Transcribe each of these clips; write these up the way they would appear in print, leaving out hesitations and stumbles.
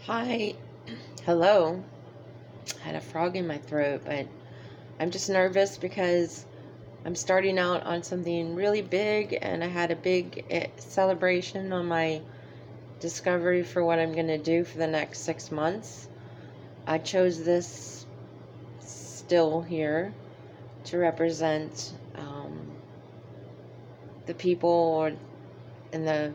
Hi. Hello. I had a frog in my throat, but I'm just nervous because I'm starting out on something really big, and I had a big celebration on my discovery for what I'm going to do for the next 6 months. I chose this still here to represent the people and the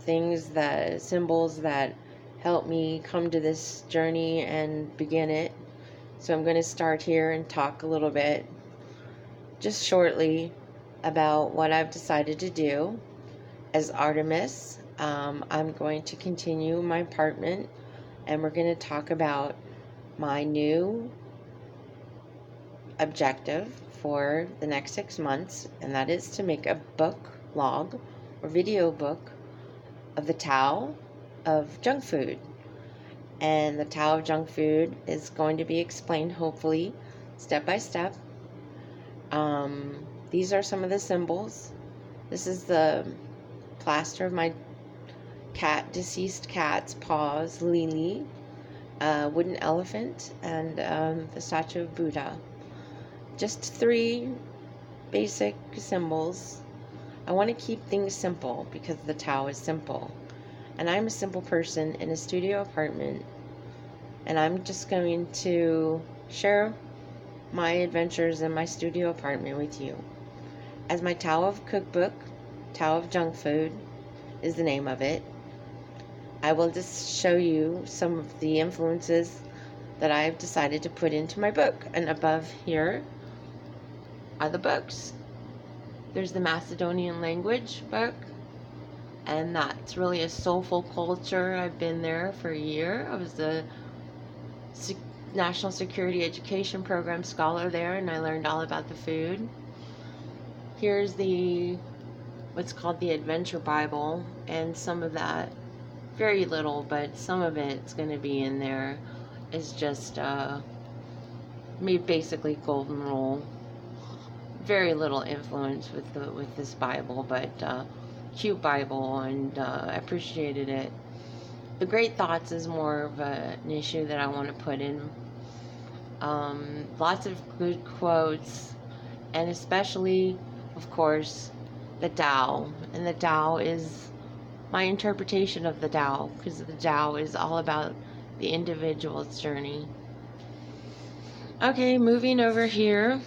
things, that symbols that help me come to this journey and begin it. So I'm going to start here and talk a little bit, just shortly, about what I've decided to do as Artemis. I'm going to continue my apartment, and we're going to talk about my new objective for the next 6 months, and that is to make a book log or video book of the Tao of junk food. And the Tao of junk food is going to be explained, hopefully, step by step. These are some of the symbols. This is the plaster of my deceased cat's paws, Lily, a wooden elephant, and the statue of Buddha. Just 3 basic symbols. I want to keep things simple because the Tao is simple. And I'm a simple person in a studio apartment, and I'm just going to share my adventures in my studio apartment with you. As my Tao of Cookbook, Tao of Junk Food is the name of it. I will just show you some of the influences that I've decided to put into my book. And above here are the books. There's the Macedonian language book, and that's really a soulful culture. I've been there for a year. I was the National Security Education Program scholar there, and I learned all about the food. Here's what's called the Adventure Bible, and some of that, very little, but some of it's going to be in there, is just basically golden rule. Very little influence with this Bible, but cute Bible, and I appreciated it. The Great Thoughts is more of an issue that I want to put in. Lots of good quotes, and especially, of course, the Tao. And the Tao is my interpretation of the Tao, because the Tao is all about the individual's journey. Okay, moving over here.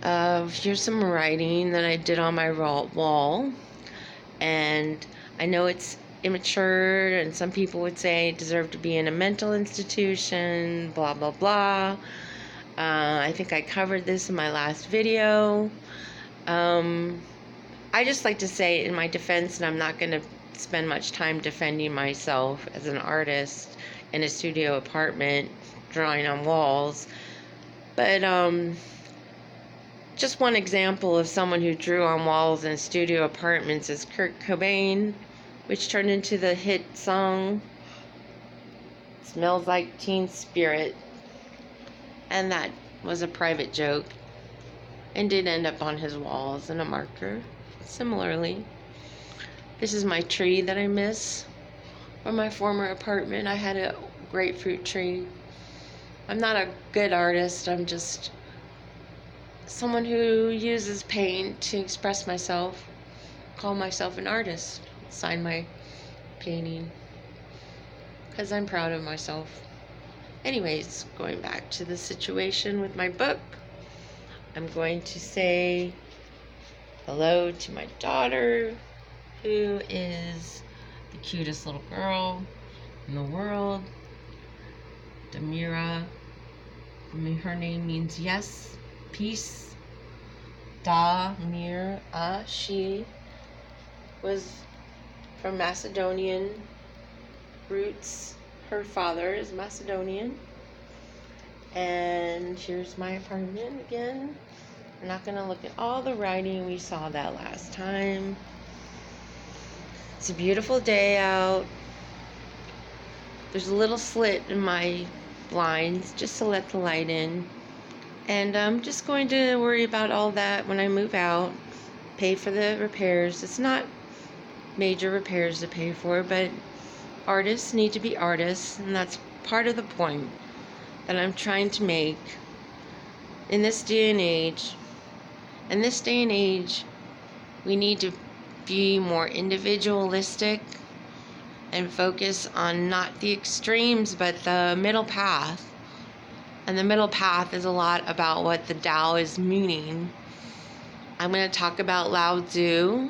Here's some writing that I did on my wall, and I know it's immature, and some people would say it deserved to be in a mental institution, blah blah blah. I think I covered this in my last video. I just like to say in my defense, and I'm not going to spend much time defending myself as an artist in a studio apartment drawing on walls, but just one example of someone who drew on walls in studio apartments is Kurt Cobain, which turned into the hit song Smells Like Teen Spirit. And that was a private joke and did end up on his walls in a marker. Similarly, this is my tree that I miss from my former apartment. I had a grapefruit tree. I'm not a good artist. I'm just someone who uses paint to express myself, call myself an artist, sign my painting, because I'm proud of myself. Anyways, going back to the situation with my book, I'm going to say hello to my daughter, who is the cutest little girl in the world, Damira. Her name means yes, peace. She was from Macedonian roots. Her father is Macedonian. And here's my apartment again. We're not going to look at all the writing. We saw that last time. It's a beautiful day out. There's a little slit in my blinds just to let the light in. And I'm just going to worry about all that when I move out, pay for the repairs. It's not major repairs to pay for, but artists need to be artists, and that's part of the point that I'm trying to make in this day and age. In this day and age, we need to be more individualistic and focus on not the extremes but the middle path. And the middle path is a lot about what the Tao is meaning. I'm going to talk about Lao Tzu.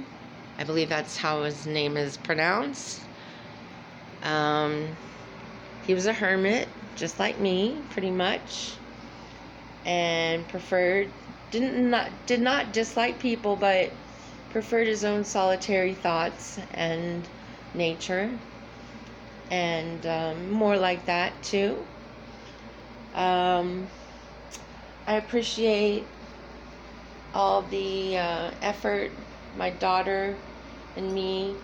I believe that's how his name is pronounced. He was a hermit, just like me, pretty much, and did not dislike people, but preferred his own solitary thoughts and nature, and more like that too. I appreciate all the effort my daughter and me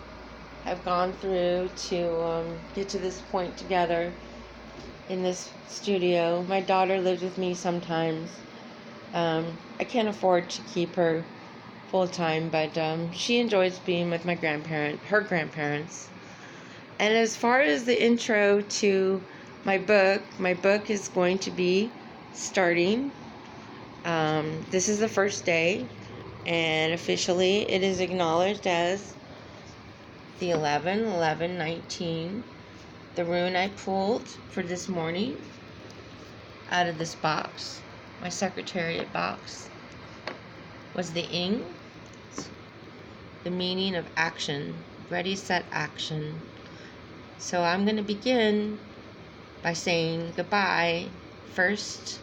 have gone through to get to this point together in this studio. My daughter lives with me sometimes. I can't afford to keep her full time, but she enjoys being with her grandparents. And as far as the intro to my book is going to be starting. This is the first day, and officially it is acknowledged as the 11/11/19. The rune I pulled for this morning out of this box, my secretariat box, was the ing, the meaning of action, ready, set, action. So I'm going to begin by saying goodbye first